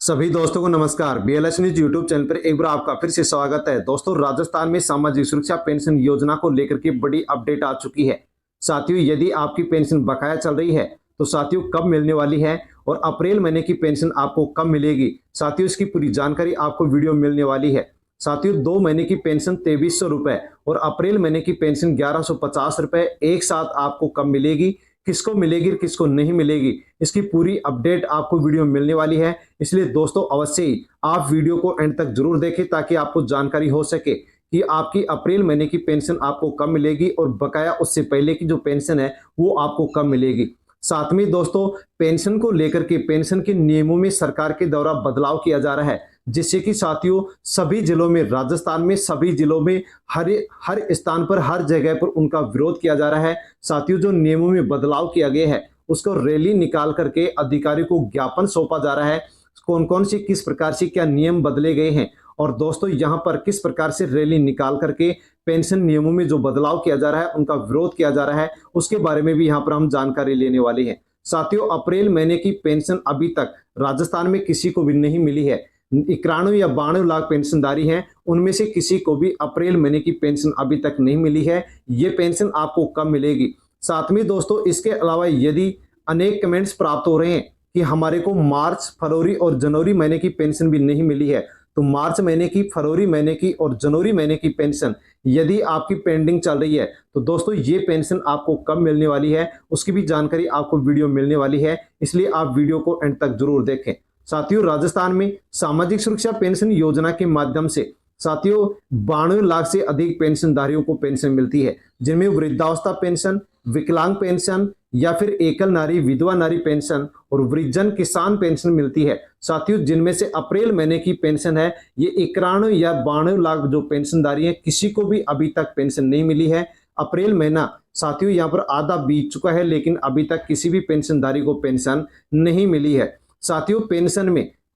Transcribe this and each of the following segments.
सभी दोस्तों को नमस्कार। बीएलएस न्यूज यूट्यूब चैनल पर एक बार आपका फिर से स्वागत है। दोस्तों, राजस्थान में सामाजिक सुरक्षा पेंशन योजना को लेकर के बड़ी अपडेट आ चुकी है। साथियों, यदि आपकी पेंशन बकाया चल रही है तो साथियों कब मिलने वाली है और अप्रैल महीने की पेंशन आपको कब मिलेगी, साथियों इसकी पूरी जानकारी आपको वीडियो में मिलने वाली है। साथियों, 2 महीने की पेंशन 2300 रुपए और अप्रैल महीने की पेंशन 1150 रुपए एक साथ आपको कब मिलेगी, किसको मिलेगी और किसको नहीं मिलेगी, इसकी पूरी अपडेट आपको वीडियो में मिलने वाली है। इसलिए दोस्तों अवश्य ही आप वीडियो को एंड तक जरूर देखें ताकि आपको जानकारी हो सके कि आपकी अप्रैल महीने की पेंशन आपको कब मिलेगी और बकाया उससे पहले की जो पेंशन है वो आपको कब मिलेगी। साथ में दोस्तों, पेंशन को लेकर के पेंशन के नियमों में सरकार के द्वारा बदलाव किया जा रहा है, जिससे कि साथियों सभी जिलों में, राजस्थान में सभी जिलों में हर स्थान पर, हर जगह पर उनका विरोध किया जा रहा है। साथियों, जो नियमों में बदलाव किया गया है उसको रैली निकाल करके अधिकारी को ज्ञापन सौंपा जा रहा है। कौन कौन से, किस प्रकार से क्या नियम बदले गए हैं और दोस्तों यहाँ पर किस प्रकार से रैली निकाल करके पेंशन नियमों में जो बदलाव किया जा रहा है उनका विरोध किया जा रहा है, उसके बारे में भी यहाँ पर हम जानकारी लेने वाले हैं। साथियों, अप्रैल महीने की पेंशन अभी तक राजस्थान में किसी को भी नहीं मिली है। 91 या 92 लाख पेंशनधारी हैं, उनमें से किसी को भी अप्रैल महीने की पेंशन अभी तक नहीं मिली है। ये पेंशन आपको कब मिलेगी। साथ में दोस्तों, इसके अलावा यदि अनेक कमेंट्स प्राप्त हो रहे हैं कि हमारे को मार्च, फरवरी और जनवरी महीने की पेंशन भी नहीं मिली है, तो मार्च महीने की, फरवरी महीने की और जनवरी महीने की पेंशन यदि आपकी पेंडिंग चल रही है तो दोस्तों ये पेंशन आपको कब मिलने वाली है उसकी भी जानकारी आपको वीडियो मिलने वाली है। इसलिए आप वीडियो को एंड तक जरूर देखें। साथियों, राजस्थान में सामाजिक सुरक्षा पेंशन योजना के माध्यम से साथियों 92 लाख से अधिक पेंशनधारियों को पेंशन मिलती है, जिनमें वृद्धावस्था पेंशन, विकलांग पेंशन या फिर एकल नारी, विधवा नारी पेंशन और वृद्धजन किसान पेंशन मिलती है। साथियों, जिनमें से अप्रैल महीने की पेंशन है ये 91 या 92 लाख जो पेंशनधारी है, किसी को भी अभी तक पेंशन नहीं मिली है। अप्रैल महीना साथियों यहाँ पर आधा बीत चुका है, लेकिन अभी तक किसी भी पेंशनधारी को पेंशन नहीं मिली है। साथियों,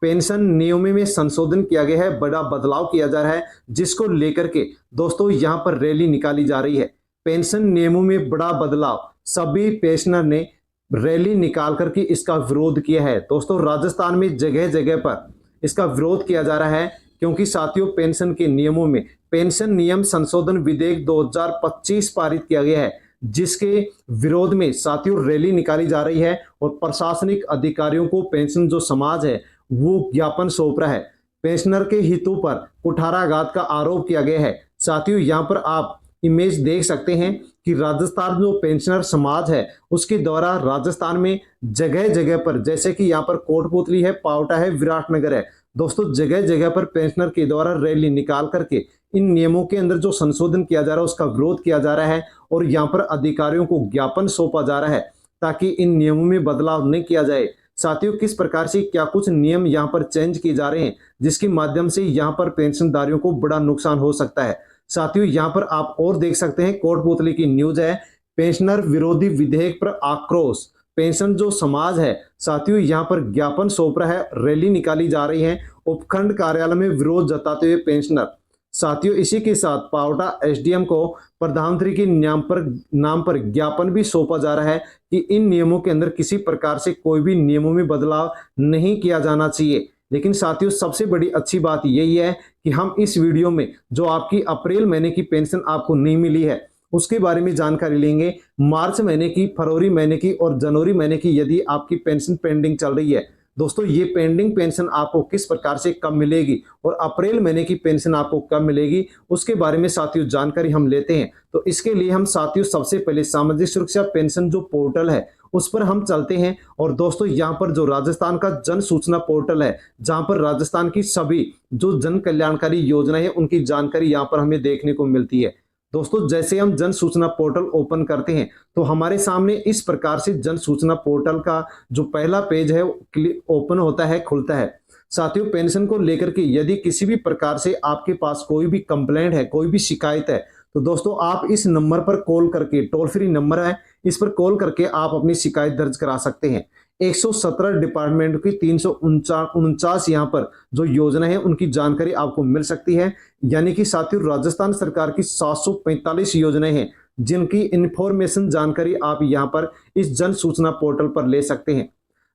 पेंशन नियमों में संशोधन किया गया है, बड़ा बदलाव किया जा रहा है, जिसको लेकर के दोस्तों यहाँ पर रैली निकाली जा रही है। पेंशन नियमों में बड़ा बदलाव, सभी पेंशनर ने रैली निकाल करके इसका विरोध किया है। दोस्तों, राजस्थान में जगह जगह पर इसका विरोध किया जा रहा है, क्योंकि साथियों पेंशन के नियमों में पेंशन नियम संशोधन विधेयक 2025 पारित किया गया है, जिसके विरोध में साथियों रैली निकाली जा रही है और प्रशासनिक अधिकारियों को पेंशन जो समाज है वो ज्ञापन सौंप रहा है। पेंशनर के हितों पर कुठाराघात का आरोप किया गया है। साथियों, यहाँ पर आप इमेज देख सकते हैं कि राजस्थान जो पेंशनर समाज है उसके द्वारा राजस्थान में जगह जगह पर, जैसे कि यहाँ पर कोटपुतली है, पावटा है, विराटनगर है, दोस्तों जगह जगह पर पेंशनर के द्वारा रैली निकाल करके इन नियमों के अंदर जो संशोधन किया जा रहा है उसका विरोध किया जा रहा है और यहाँ पर अधिकारियों को ज्ञापन सौंपा जा रहा है ताकि इन नियमों में बदलाव नहीं किया जाए। साथियों, किस प्रकार से क्या कुछ नियम यहाँ पर चेंज किए जा रहे हैं जिसके माध्यम से यहाँ पर पेंशनधारियों को बड़ा नुकसान हो सकता है। साथियों, यहाँ पर आप और देख सकते हैं, कोटपुतली की न्यूज है, पेंशनर विरोधी विधेयक पर आक्रोश, पेंशन जो समाज है साथियों यहाँ पर ज्ञापन सौंप रहा है, रैली निकाली जा रही है, उपखंड कार्यालय में विरोध जताते हुए पेंशनर। साथियों, इसी के साथ पावटा एसडीएम को प्रधानमंत्री के नाम पर ज्ञापन भी सौंपा जा रहा है कि इन नियमों के अंदर किसी प्रकार से कोई भी नियमों में बदलाव नहीं किया जाना चाहिए। लेकिन साथियों, सबसे बड़ी अच्छी बात यही है कि हम इस वीडियो में जो आपकी अप्रैल महीने की पेंशन आपको नहीं मिली है उसके बारे में जानकारी लेंगे। मार्च महीने की, फरवरी महीने की और जनवरी महीने की यदि आपकी पेंशन पेंडिंग चल रही है दोस्तों, ये पेंडिंग पेंशन आपको किस प्रकार से कब मिलेगी और अप्रैल महीने की पेंशन आपको कब मिलेगी उसके बारे में साथियों जानकारी हम लेते हैं। तो इसके लिए हम साथियों सबसे पहले सामाजिक सुरक्षा पेंशन जो पोर्टल है उस पर हम चलते हैं और दोस्तों यहाँ पर जो राजस्थान का जन सूचना पोर्टल है, जहाँ पर राजस्थान की सभी जो जन कल्याणकारी योजना है उनकी जानकारी यहाँ पर हमें देखने को मिलती है। दोस्तों, जैसे हम जन सूचना पोर्टल ओपन करते हैं तो हमारे सामने इस प्रकार से जन सूचना पोर्टल का जो पहला पेज है ओपन होता है, खुलता है। साथियों, पेंशन को लेकर के यदि किसी भी प्रकार से आपके पास कोई भी कंप्लेंट है, कोई भी शिकायत है, तो दोस्तों आप इस नंबर पर कॉल करके, टोल फ्री नंबर है, इस पर कॉल करके आप अपनी शिकायत दर्ज करा सकते हैं। 117 डिपार्टमेंट की 349 यहाँ पर जो योजना है उनकी जानकारी आपको मिल सकती है। यानी कि साथियों राजस्थान सरकार की 745 योजनाएं हैं जिनकी इंफॉर्मेशन जानकारी आप यहाँ पर इस जन सूचना पोर्टल पर ले सकते हैं।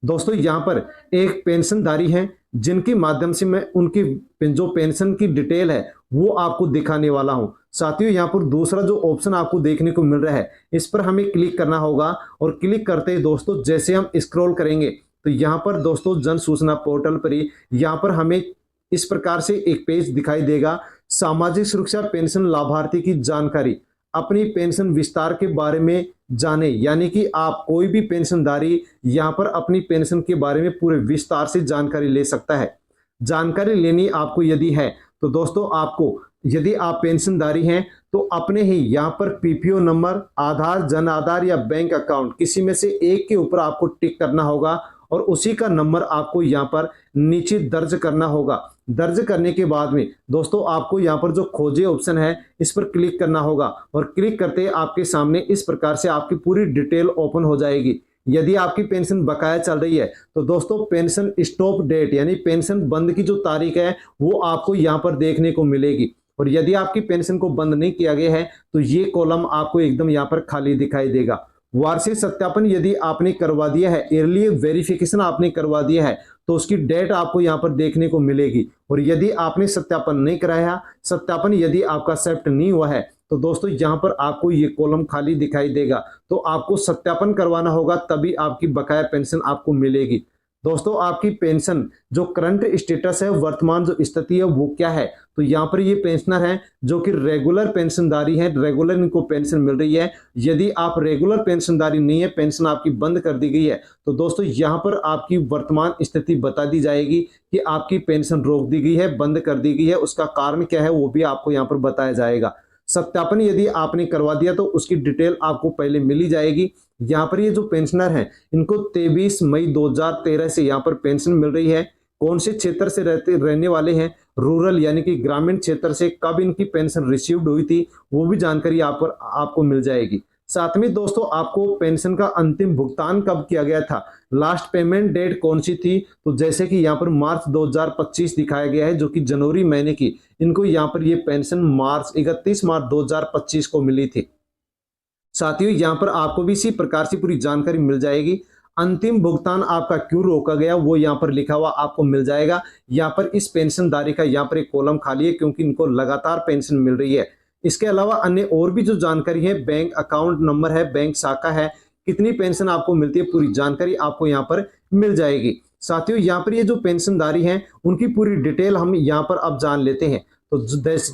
दोस्तों यहाँ पर एक पेंशनधारी हैं जिनके माध्यम से मैं उनकी जो पेंशन की डिटेल है वो आपको दिखाने वाला हूं। साथियों यहाँ पर दूसरा जो ऑप्शन आपको देखने को मिल रहा है इस पर हमें क्लिक करना होगा और क्लिक करते ही दोस्तों जैसे हम स्क्रॉल करेंगे तो यहाँ पर दोस्तों जन सूचना पोर्टल पर ही यहाँ पर हमें इस प्रकार से एक पेज दिखाई देगा, सामाजिक सुरक्षा पेंशन लाभार्थी की जानकारी, अपनी पेंशन विस्तार के बारे में जाने। यानी कि आप कोई भी पेंशनधारी यहाँ पर अपनी पेंशन के बारे में पूरे विस्तार से जानकारी ले सकता है। जानकारी लेनी आपको यदि है तो दोस्तों आपको यदि आप पेंशनधारी हैं तो अपने ही यहाँ पर पीपीओ नंबर, आधार, जन आधार या बैंक अकाउंट किसी में से एक के ऊपर आपको टिक करना होगा और उसी का नंबर आपको यहाँ पर नीचे दर्ज करना होगा। दर्ज करने के बाद में दोस्तों आपको यहाँ पर जो खोजे ऑप्शन है इस पर क्लिक करना होगा और क्लिक करते आपके सामने इस प्रकार से आपकी पूरी डिटेल ओपन हो जाएगी। यदि आपकी पेंशन बकाया चल रही है तो दोस्तों पेंशन स्टॉप डेट यानी पेंशन बंद की जो तारीख है वो आपको यहाँ पर देखने को मिलेगी। और यदि आपकी पेंशन को बंद नहीं किया गया है तो ये कॉलम आपको एकदम यहाँ पर खाली दिखाई देगा। वार्षिक सत्यापन यदि आपने करवा दिया है, ईयरली वेरिफिकेशन आपने करवा दिया है तो उसकी डेट आपको यहाँ पर देखने को मिलेगी। और यदि आपने सत्यापन नहीं कराया, सत्यापन यदि आपका एक्सेप्ट नहीं हुआ है तो दोस्तों यहाँ पर आपको ये कॉलम खाली दिखाई देगा। तो आपको सत्यापन करवाना होगा तभी आपकी बकाया पेंशन आपको मिलेगी। दोस्तों आपकी पेंशन जो करंट स्टेटस है, वर्तमान जो स्थिति है वो क्या है, तो यहाँ पर ये पेंशनर हैं जो कि रेगुलर पेंशनदारी है, रेगुलर इनको पेंशन मिल रही है। यदि आप रेगुलर पेंशनदारी नहीं है, पेंशन आपकी बंद कर दी गई है तो दोस्तों यहाँ पर आपकी वर्तमान स्थिति बता दी जाएगी कि आपकी पेंशन रोक दी गई है, बंद कर दी गई है, उसका कारण क्या है वो भी आपको यहाँ पर बताया जाएगा। सत्यापन यदि आपने करवा दिया तो उसकी डिटेल आपको पहले मिली जाएगी। यहाँ पर ये जो पेंशनर हैं इनको 23 मई 2013 से यहाँ पर पेंशन मिल रही है। कौन से क्षेत्र से रहने वाले हैं, रूरल यानी कि ग्रामीण क्षेत्र से, कब इनकी पेंशन रिसीव्ड हुई थी वो भी जानकारी आपको मिल जाएगी। साथ में दोस्तों आपको पेंशन का अंतिम भुगतान कब किया गया था, लास्ट पेमेंट डेट कौन सी थी, तो जैसे कि यहाँ पर मार्च 2025 दिखाया गया है जो कि जनवरी महीने की इनको यहाँ पर ये पेंशन 31 मार्च 2025 को मिली थी। साथियों यहाँ पर आपको भी इसी प्रकार से पूरी जानकारी मिल जाएगी। अंतिम भुगतान आपका क्यों रोका गया वो यहाँ पर लिखा हुआ आपको मिल जाएगा। यहाँ पर इस पेंशनधारी का यहाँ पर एक कॉलम खाली है क्योंकि इनको लगातार पेंशन मिल रही है। इसके अलावा अन्य और भी जो जानकारी है, बैंक अकाउंट नंबर है, बैंक शाखा है, कितनी पेंशन आपको मिलती है, पूरी जानकारी आपको यहाँ पर मिल जाएगी। साथियों यहाँ पर ये जो पेंशनधारी हैं उनकी पूरी डिटेल हम यहाँ पर अब जान लेते हैं। तो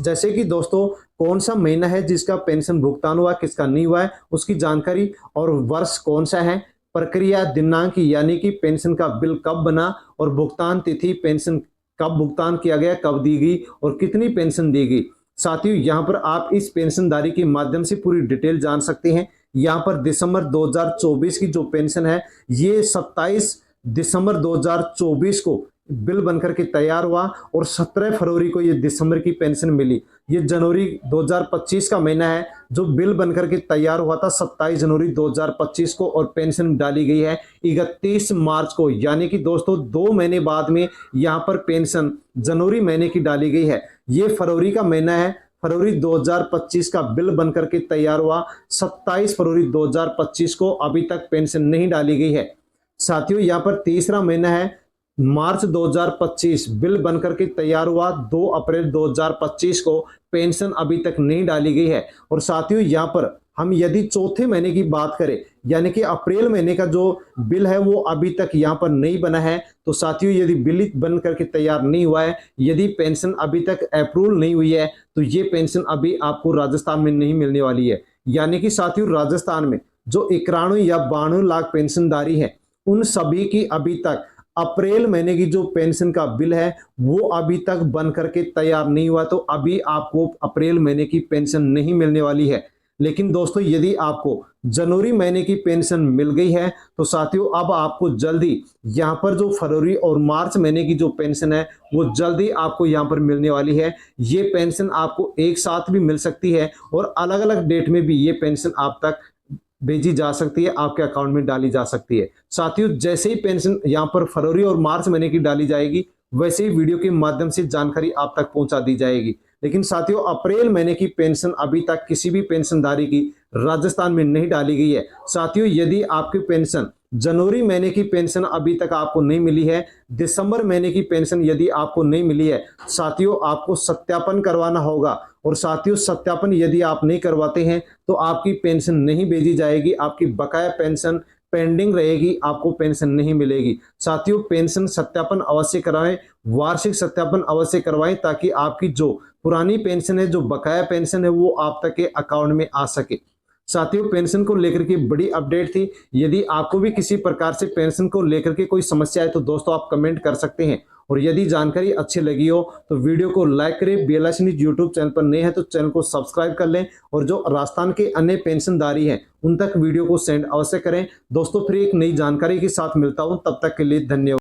जैसे कि दोस्तों कौन सा महीना है जिसका पेंशन भुगतान हुआ, किसका नहीं हुआ है उसकी जानकारी, और वर्ष कौन सा है, प्रक्रिया, दिनांक यानी कि पेंशन का बिल कब बना, और भुगतान तिथि, पेंशन कब भुगतान किया गया, कब दी गई और कितनी पेंशन दी गई। साथियों यहाँ पर आप इस पेंशनधारी के माध्यम से पूरी डिटेल जान सकते हैं। यहाँ पर दिसंबर 2024 की जो पेंशन है ये 27 दिसंबर 2024 को बिल बनकर के तैयार हुआ और 17 फरवरी को ये दिसंबर की पेंशन मिली। ये जनवरी 2025 का महीना है जो बिल बनकर के तैयार हुआ था 27 जनवरी 2025 को और पेंशन डाली गई है 31 मार्च को। यानी कि दोस्तों 2 महीने बाद में यहाँ पर पेंशन जनवरी महीने की डाली गई है। ये फरवरी का महीना है, फरवरी 2025 का बिल बनकर के तैयार हुआ 27 फरवरी 2025 को, अभी तक पेंशन नहीं डाली गई है। साथियों यहाँ पर तीसरा महीना है मार्च 2025, बिल बनकर के तैयार हुआ 2 अप्रैल 2025 को, पेंशन अभी तक नहीं डाली गई है। और साथियों यहाँ पर हम यदि चौथे महीने की बात करें यानी कि अप्रैल महीने का जो बिल है वो अभी तक यहाँ पर नहीं बना है। तो साथियों यदि बिल बन करके तैयार नहीं हुआ है, यदि पेंशन अभी तक अप्रूवल नहीं हुई है तो ये पेंशन अभी आपको राजस्थान में नहीं मिलने वाली है। यानी कि साथियों राजस्थान में जो 91 या 92 लाख पेंशनधारी है उन सभी की अभी तक अप्रैल महीने की जो पेंशन का बिल है वो अभी तक बन करके तैयार नहीं हुआ, तो अभी आपको अप्रैल महीने की पेंशन नहीं मिलने वाली है। लेकिन दोस्तों यदि आपको जनवरी महीने की पेंशन मिल गई है तो साथियों अब आपको जल्दी यहाँ पर जो फरवरी और मार्च महीने की जो पेंशन है वो जल्दी आपको यहाँ पर मिलने वाली है। ये पेंशन आपको एक साथ भी मिल सकती है और अलग अलग डेट में भी ये पेंशन आप तक भेजी जा सकती है, आपके अकाउंट में डाली जा सकती है। साथियों जैसे ही पेंशन यहाँ पर फरवरी और मार्च महीने की डाली जाएगी वैसे ही वीडियो के माध्यम से जानकारी आप तक पहुंचा दी जाएगी। लेकिन साथियों अप्रैल महीने की पेंशन अभी तक किसी भी पेंशनधारी की राजस्थान में नहीं डाली गई है। साथियों यदि आपकी पेंशन जनवरी महीने की पेंशन अभी तक आपको नहीं मिली है, दिसंबर महीने की पेंशन यदि आपको नहीं मिली है, साथियों आपको सत्यापन करवाना होगा। और साथियों सत्यापन यदि आप नहीं करवाते हैं तो आपकी पेंशन नहीं भेजी जाएगी, आपकी बकाया पेंशन पेंडिंग रहेगी, आपको पेंशन नहीं मिलेगी। साथियों पेंशन सत्यापन अवश्य कराएं, वार्षिक सत्यापन अवश्य करवाएं, ताकि आपकी जो पुरानी पेंशन है, जो बकाया पेंशन है, वो आप तक के अकाउंट में आ सके। साथियों पेंशन को लेकर के बड़ी अपडेट थी। यदि आपको भी किसी प्रकार से पेंशन को लेकर के कोई समस्या है तो दोस्तों आप कमेंट कर सकते हैं। और यदि जानकारी अच्छी लगी हो तो वीडियो को लाइक करें। BLS न्यूज यूट्यूब चैनल पर नए हैं तो चैनल को सब्सक्राइब कर लें, और जो राजस्थान के अन्य पेंशनधारी हैं उन तक वीडियो को सेंड अवश्य करें। दोस्तों फिर एक नई जानकारी के साथ मिलता हूं, तब तक के लिए धन्यवाद।